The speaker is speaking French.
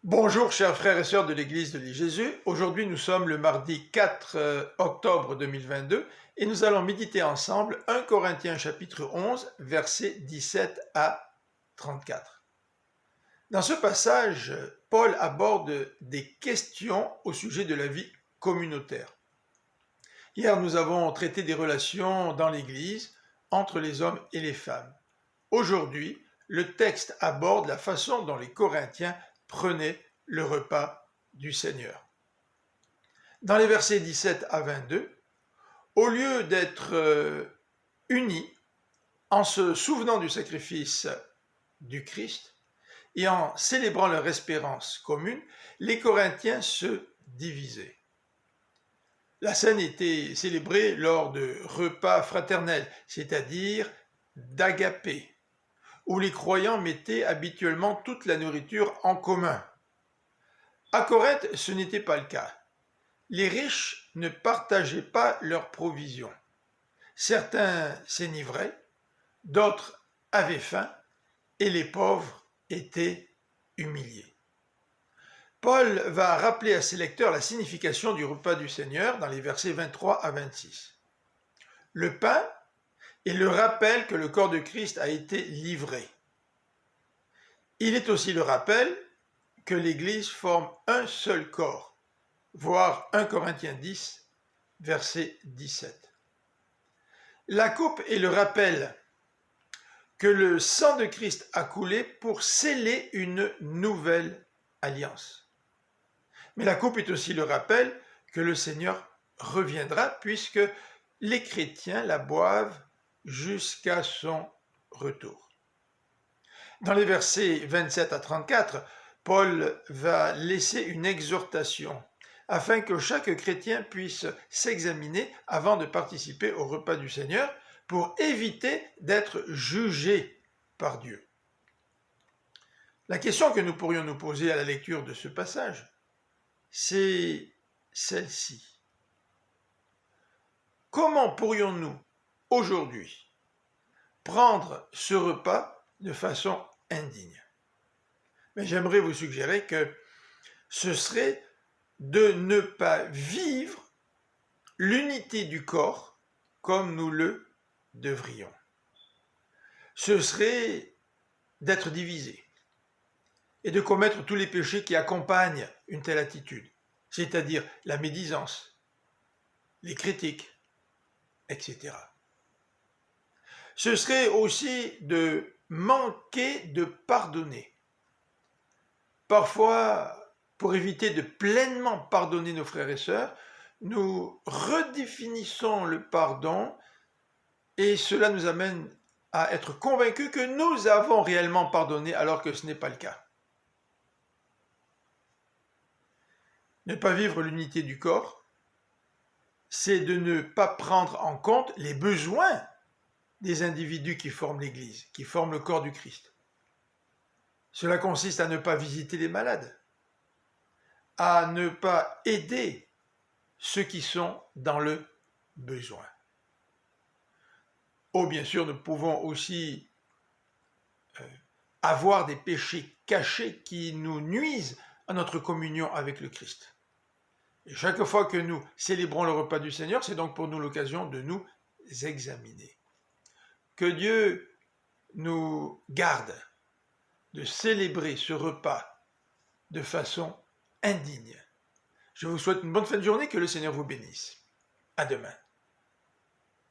Bonjour chers frères et sœurs de l'Église de Jésus. Aujourd'hui nous sommes le mardi 4 octobre 2022 et nous allons méditer ensemble 1 Corinthiens chapitre 11 versets 17 à 34. Dans ce passage, Paul aborde des questions au sujet de la vie communautaire. Hier nous avons traité des relations dans l'Église entre les hommes et les femmes. Aujourd'hui, le texte aborde la façon dont les Corinthiens prenaient le repas du Seigneur. Dans les versets 17 à 22, au lieu d'être unis en se souvenant du sacrifice du Christ et en célébrant leur espérance commune, les Corinthiens se divisaient. La scène était célébrée lors de repas fraternels, c'est-à-dire d'agapé, où les croyants mettaient habituellement toute la nourriture en commun. À Corinthe, ce n'était pas le cas. Les riches ne partageaient pas leurs provisions. Certains s'enivraient, d'autres avaient faim, et les pauvres étaient humiliés. Paul va rappeler à ses lecteurs la signification du repas du Seigneur dans les versets 23 à 26. Le pain est le rappel que le corps de Christ a été livré. Il est aussi le rappel que l'Église forme un seul corps, voir 1 Corinthiens 10, verset 17. La coupe est le rappel que le sang de Christ a coulé pour sceller une nouvelle alliance. Mais la coupe est aussi le rappel que le Seigneur reviendra puisque les chrétiens la boivent jusqu'à son retour. Dans les versets 27 à 34, Paul va laisser une exhortation afin que chaque chrétien puisse s'examiner avant de participer au repas du Seigneur pour éviter d'être jugé par Dieu. La question que nous pourrions nous poser à la lecture de ce passage, c'est celle-ci. Comment pourrions-nous aujourd'hui prendre ce repas de façon indigne? Mais j'aimerais vous suggérer que ce serait de ne pas vivre l'unité du corps comme nous le devrions. Ce serait d'être divisé et de commettre tous les péchés qui accompagnent une telle attitude, c'est-à-dire la médisance, les critiques, etc. Ce serait aussi de manquer de pardonner. Parfois, pour éviter de pleinement pardonner nos frères et sœurs, nous redéfinissons le pardon et cela nous amène à être convaincus que nous avons réellement pardonné alors que ce n'est pas le cas. Ne pas vivre l'unité du corps, c'est de ne pas prendre en compte les besoins des individus qui forment l'Église, qui forment le corps du Christ. Cela consiste à ne pas visiter les malades, à ne pas aider ceux qui sont dans le besoin. Oh, bien sûr, nous pouvons aussi avoir des péchés cachés qui nous nuisent à notre communion avec le Christ. Et chaque fois que nous célébrons le repas du Seigneur, c'est donc pour nous l'occasion de nous examiner. Que Dieu nous garde de célébrer ce repas de façon indigne. Je vous souhaite une bonne fin de journée, que le Seigneur vous bénisse. À demain.